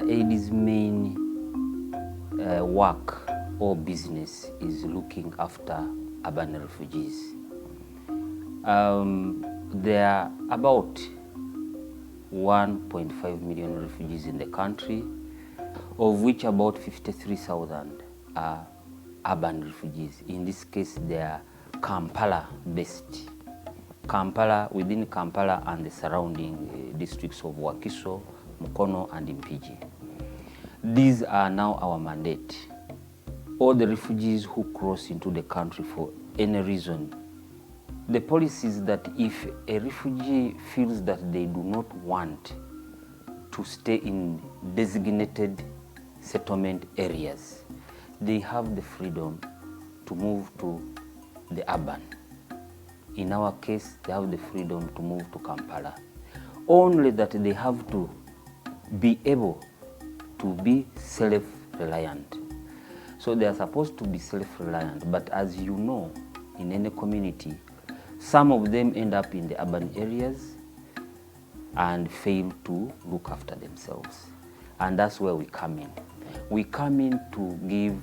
InterAid's main work or business is looking after urban refugees. There are about 1.5 million refugees in the country, of which about 53,000 are urban refugees. In this case, they are Kampala-based. Within Kampala and the surrounding districts of Wakiso, Mukono, and Mpigi. These are now our mandate. All the refugees who cross into the country for any reason, the policy is that if a refugee feels that they do not want to stay in designated settlement areas, they have the freedom to move to the urban. In our case, they have the freedom to move to Kampala. Only that they have to be able to be self-reliant. So they are supposed to be self-reliant, but as you know, in any community, some of them end up in the urban areas and fail to look after themselves. And that's where we come in. We come in to give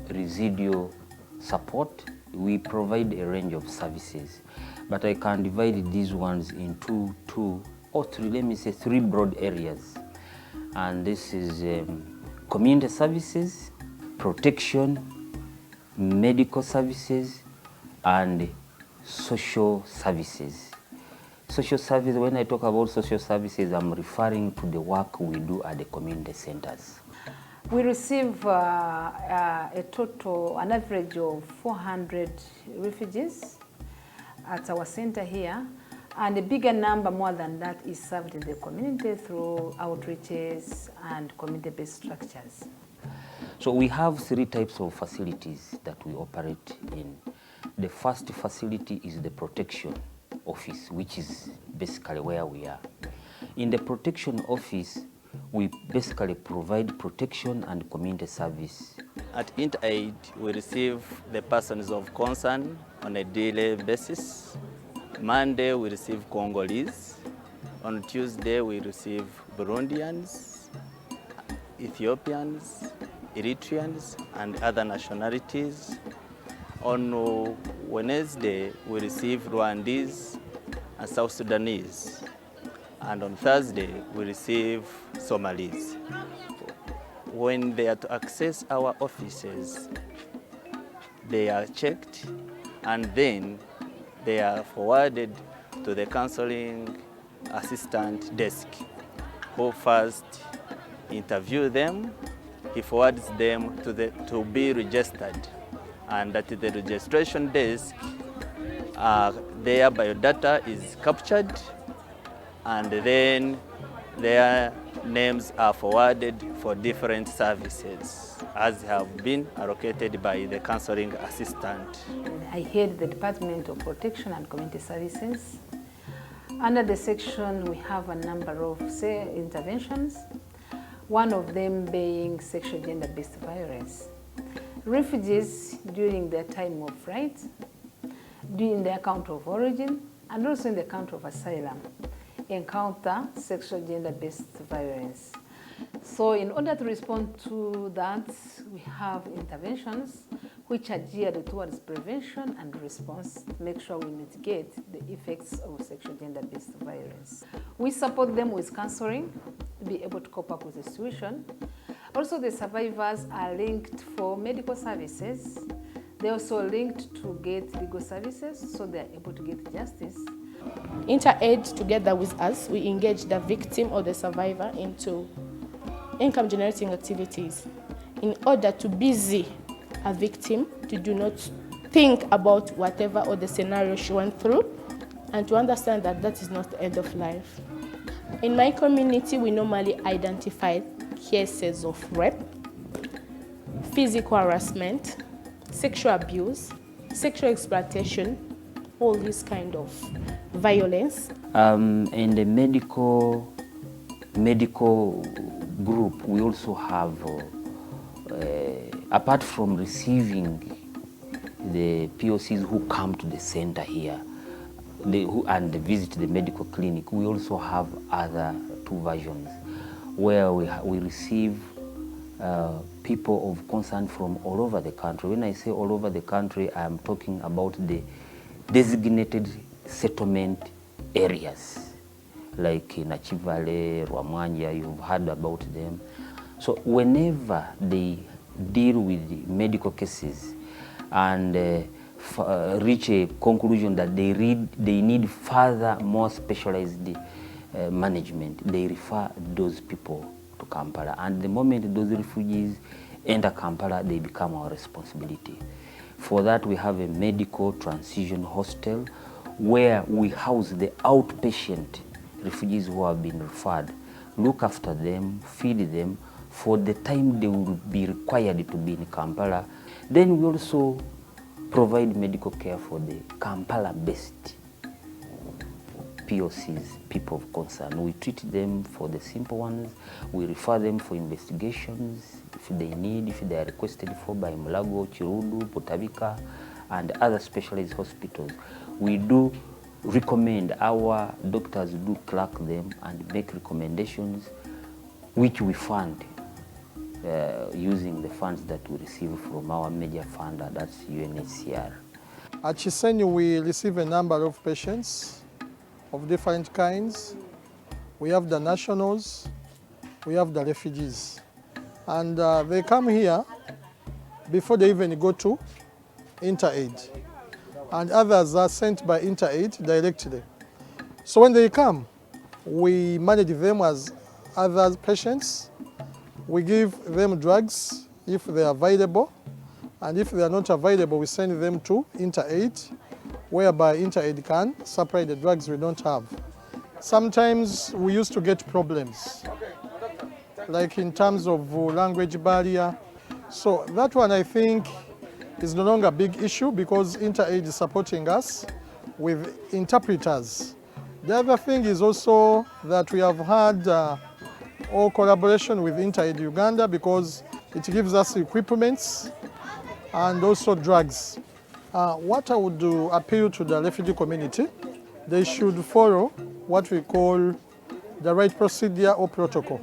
residual support. We provide a range of services, but I can divide these ones into three broad areas. And this is community services, protection, medical services, and social services. Social service, when I talk about social services, I'm referring to the work we do at the community centers. We receive an average of 400 refugees at our center here, and a bigger number more than that is served in the community through outreaches and community-based structures. So we have three types of facilities that we operate in. The first facility is the protection office, which is basically where we are. In the protection office, we basically provide protection and community service. At InterAid, we receive the persons of concern on a daily basis. Monday, we receive Congolese. On Tuesday, we receive Burundians, Ethiopians, Eritreans, and other nationalities. On Wednesday, we receive Rwandese and South Sudanese. And on Thursday, we receive Somalis. When they are to access our offices, they are checked and then they are forwarded to the counseling assistant desk, who first interview them. He forwards them to be registered. And at the registration desk, their biodata is captured, and then their names are forwarded for different services as have been allocated by the counseling assistant. I head the Department of Protection and Community Services. Under the section, we have a number of interventions, one of them being sexual gender-based violence. Refugees, during their time of flight, during their country of origin, and also in the country of asylum, encounter sexual gender-based violence. So in order to respond to that, we have interventions which are geared towards prevention and response to make sure we mitigate the effects of sexual gender-based violence. We support them with counseling to be able to cope up with the situation. Also, the survivors are linked for medical services. They're also linked to get legal services, so they're able to get justice. InterAid, together with us, we engage the victim or the survivor into income-generating activities in order to busy a victim to do not think about whatever or the scenario she went through, and to understand that that is not the end of life. In my community, we normally identify cases of rape, physical harassment, sexual abuse, sexual exploitation, all this kind of violence. In the medical group, we also have, apart from receiving the POCs who come to the center here and visit the medical clinic, we also have other two versions. where we receive people of concern from all over the country. When I say all over the country, I am talking about the designated settlement areas, like Nachivale, Rwamwanja, you've heard about them. So whenever they deal with medical cases and reach a conclusion that they need further, more specialized management, they refer those people to Kampala. And the moment those refugees enter Kampala, they become our responsibility. For that, we have a medical transition hostel where we house the outpatient refugees who have been referred, look after them, feed them for the time they will be required to be in Kampala. Then we also provide medical care for the Kampala-based POCs, people of concern. We treat them for the simple ones. We refer them for investigations if they need, if they are requested for by Mulago, Chirudu, Potabika, and other specialized hospitals. We do recommend, our doctors do clerk them and make recommendations which we fund using the funds that we receive from our major funder, that's UNHCR. At Chisenyi, we receive a number of patients of different kinds. We have the nationals, we have the refugees. And they come here before they even go to InterAid. And others are sent by InterAid directly. So when they come, we manage them as other patients. We give them drugs if they are available. And if they are not available, we send them to InterAid, whereby InterAid can supply the drugs we don't have. Sometimes we used to get problems, like in terms of language barrier. So that one, I think, is no longer a big issue because InterAid is supporting us with interpreters. The other thing is also that we have had all collaboration with InterAid Uganda because it gives us equipments and also drugs. What I would appeal to the refugee community, they should follow what we call the right procedure or protocol.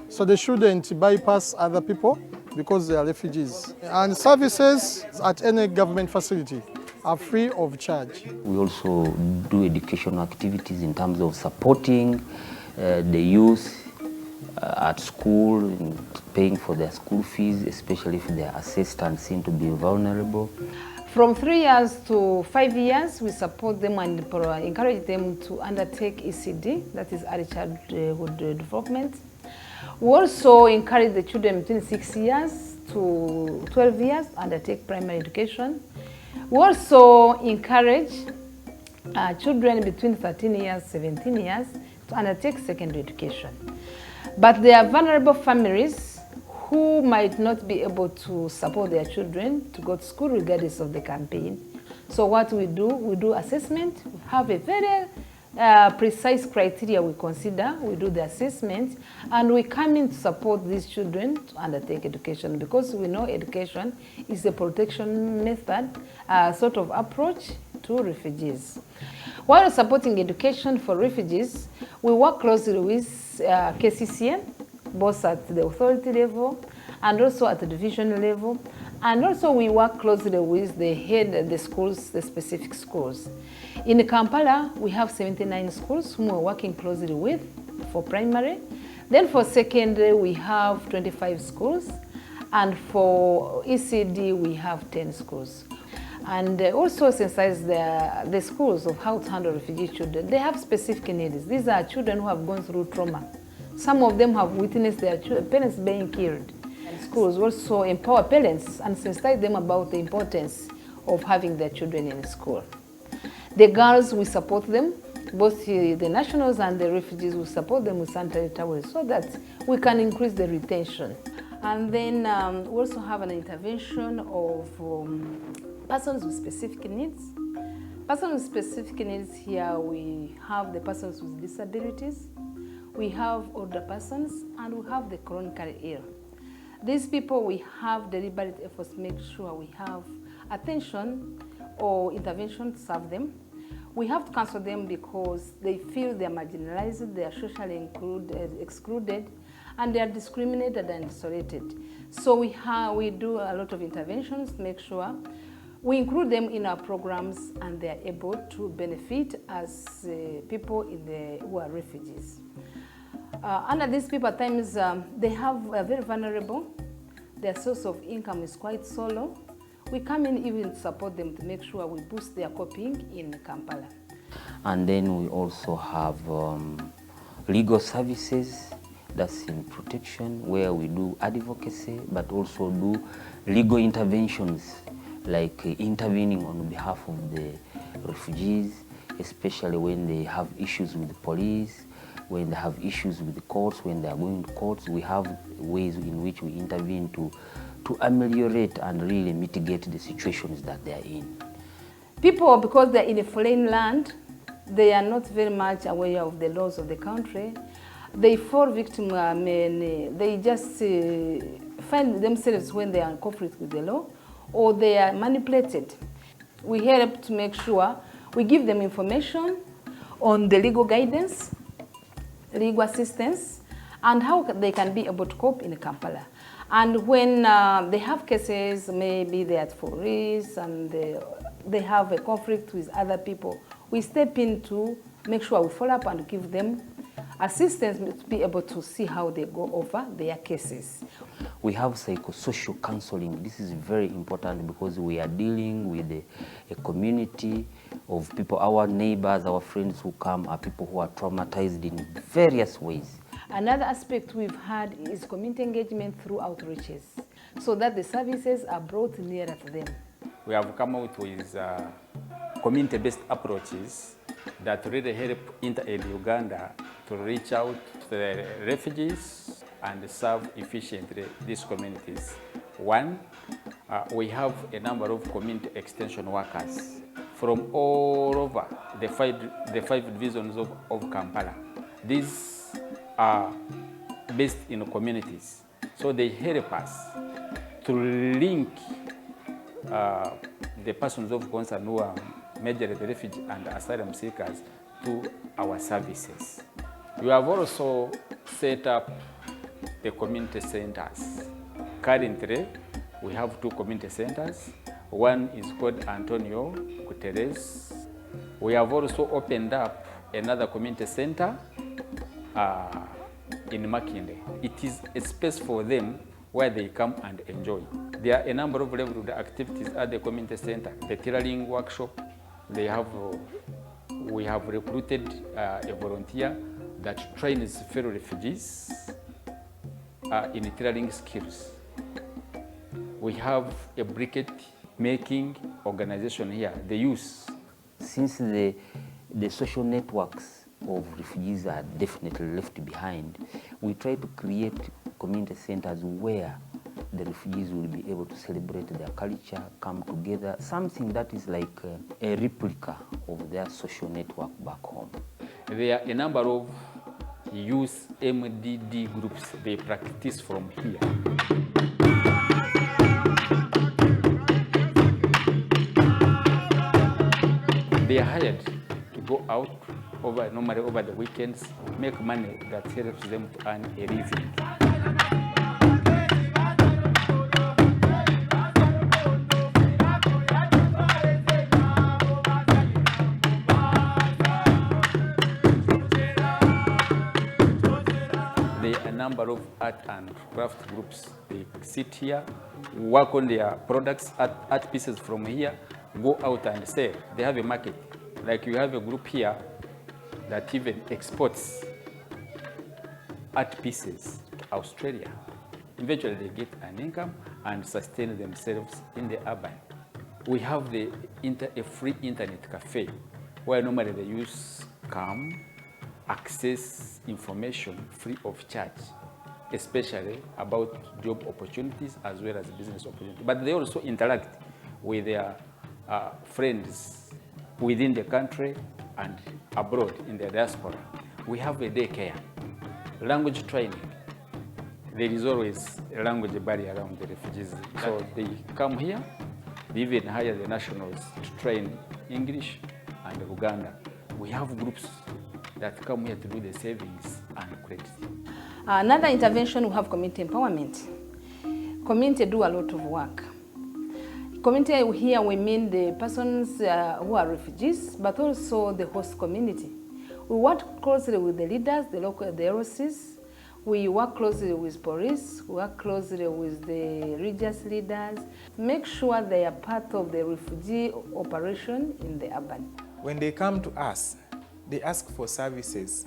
So they shouldn't bypass other people because they are refugees. And services at any government facility are free of charge. We also do educational activities in terms of supporting the youth at school, in paying for their school fees, especially if they are assessed and seen to be vulnerable. From 3 years to 5 years, we support them and encourage them to undertake ECD, that is early childhood development. We also encourage the children between 6 years to 12 years to undertake primary education. We also encourage children between 13 years, 17 years to undertake secondary education. But there are vulnerable families who might not be able to support their children to go to school regardless of the campaign. So what we do assessment. We have a very precise criteria we consider. We do the assessment and we come in to support these children to undertake education because we know education is a protection method, sort of approach to refugees. While supporting education for refugees, we work closely with KCCN, both at the authority level and also at the division level. And also we work closely with the head of the schools, the specific schools. In Kampala, we have 79 schools whom we're working closely with for primary. Then for secondary, we have 25 schools. And for ECD, we have 10 schools. And also sensitize the schools of how to handle refugee children. They have specific needs. These are children who have gone through trauma. Some of them have witnessed their parents being killed. And schools also empower parents and sensitize them about the importance of having their children in school. The girls, we support them, both the nationals and the refugees, we support them with sanitary towels so that we can increase the retention. And then we also have an intervention of persons with specific needs. Persons with specific needs here, we have the persons with disabilities, we have older persons, and we have the chronically ill. These people, we have deliberate efforts to make sure we have attention or intervention to serve them. We have to counsel them because they feel they are marginalized, they are socially excluded, and they are discriminated and isolated. So we do a lot of interventions to make sure we include them in our programs and they are able to benefit as people who are refugees. Under these people, at times they are very vulnerable. Their source of income is quite low. We come in even to support them to make sure we boost their coping in Kampala. And then we also have legal services, that's in protection, where we do advocacy, but also do legal interventions, like intervening on behalf of the refugees, especially when they have issues with the police, when they have issues with the courts, when they are going to courts. We have ways in which we intervene to ameliorate and really mitigate the situations that they are in. People, because they're in a foreign land, they are not very much aware of the laws of the country. They fall victim, they just find themselves when they are in conflict with the law, or they are manipulated. We help to make sure we give them information on the legal guidance, legal assistance, and how they can be able to cope in Kampala. And when they have cases, maybe they are at risk and they have a conflict with other people, we step in to make sure we follow up and give them assistance to be able to see how they go over their cases. We have psychosocial counseling. This is very important because we are dealing with a community of people. Our neighbors, our friends who come are people who are traumatized in various ways. Another aspect we've had is community engagement through outreaches, so that the services are brought nearer to them. We have come out with community-based approaches that really help InterAid Uganda to reach out to the refugees and serve efficiently these communities. One, we have a number of community extension workers from all over the five divisions of Kampala. These are based in communities, so they help us to link the persons of concern who are majorly the refugee and asylum seekers to our services. We have also set up the community centers. Currently, we have 2 community centers. One is called Antonio Guterres. We have also opened up another community center in Makinde. It is a space for them where they come and enjoy. There are a number of level activities at the community center. The tailoring workshop, we have recruited a volunteer that trains fellow refugees in tailoring skills. We have a briquette making organization here, the youth. Since the social networks of refugees are definitely left behind, we try to create community centers where the refugees will be able to celebrate their culture, come together, something that is like a replica of their social network back home. There are a number of youth MDD groups. They practice from here. They are hired to go out normally over the weekends, make money that helps them to earn a living. There are a number of art and craft groups. They sit here, work on their products, art pieces from here, go out and sell. They have a market. Like you have a group here that even exports art pieces to Australia. Eventually they get an income and sustain themselves in the urban. We have a free internet cafe where normally the youth come, access information free of charge, especially about job opportunities as well as business opportunities. But they also interact with their friends within the country and abroad in the diaspora. We have a daycare, language training. There is always a language barrier around the refugees. So they come here, they even hire the nationals to train English and Uganda. We have groups that come here to do the savings and credit. Another intervention, we have community empowerment. Community do a lot of work. Community here, we mean the persons who are refugees, but also the host community. We work closely with the leaders, the local LOCs. We work closely with police, we work closely with the religious leaders, make sure they are part of the refugee operation in the urban. When they come to us, they ask for services.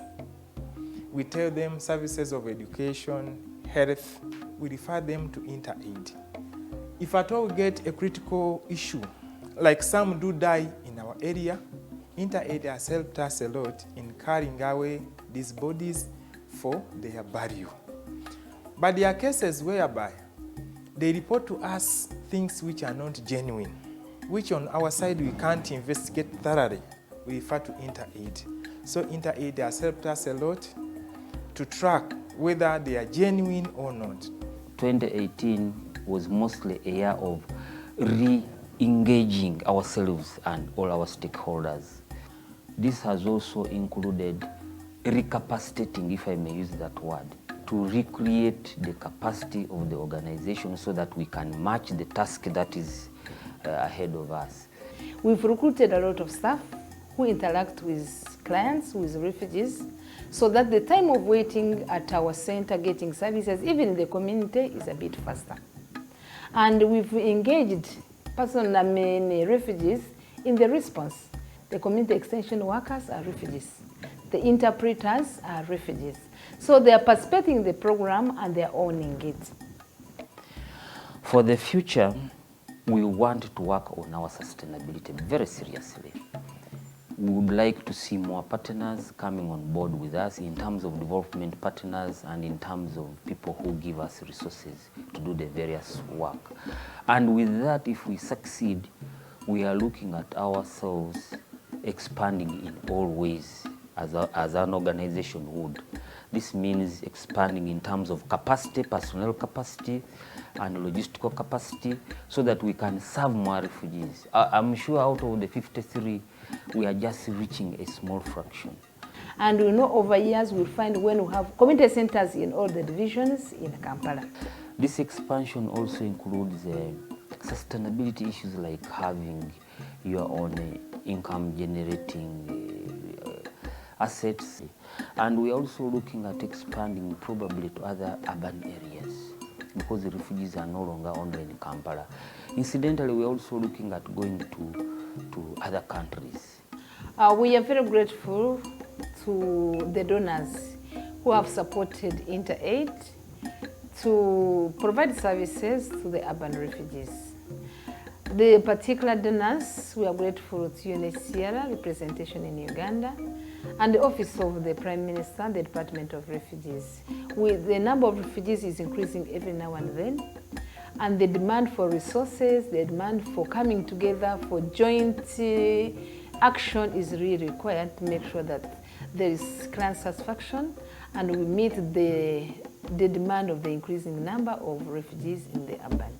We tell them services of education, health. We refer them to InterAid. If at all we get a critical issue, like some do die in our area, InterAid has helped us a lot in carrying away these bodies for their burial. But there are cases whereby they report to us things which are not genuine, which on our side we can't investigate thoroughly. We refer to InterAid. So InterAid has helped us a lot to track whether they are genuine or not. 2018 was mostly a year of re-engaging ourselves and all our stakeholders. This has also included recapacitating, if I may use that word, to recreate the capacity of the organization so that we can match the task that is ahead of us. We've recruited a lot of staff who interact with clients, with refugees, so that the time of waiting at our center getting services, even in the community, is a bit faster. And we've engaged refugees in the response. The community extension workers are refugees. The interpreters are refugees. So they are participating in the program and they are owning it. For the future, we want to work on our sustainability very seriously. We would like to see more partners coming on board with us in terms of development partners and in terms of people who give us resources to do the various work. And with that, if we succeed, we are looking at ourselves expanding in all ways as an organization would. This means expanding in terms of capacity, personnel capacity, and logistical capacity, so that we can serve more refugees. I'm sure out of the 53, we are just reaching a small fraction. And we know over years we'll find when we have community centers in all the divisions in Kampala. This expansion also includes sustainability issues like having your own income generating assets. And we are also looking at expanding probably to other urban areas because the refugees are no longer only in Kampala. Incidentally, we are also looking at going to other countries. We are very grateful to the donors who have supported InterAid to provide services to the urban refugees. The particular donors, we are grateful to UNHCR, representation in Uganda, and the Office of the Prime Minister, the Department of Refugees. The number of refugees is increasing every now and then, and the demand for resources, the demand for coming together for joint action is really required to make sure that there is client satisfaction and we meet the demand of the increasing number of refugees in the urban.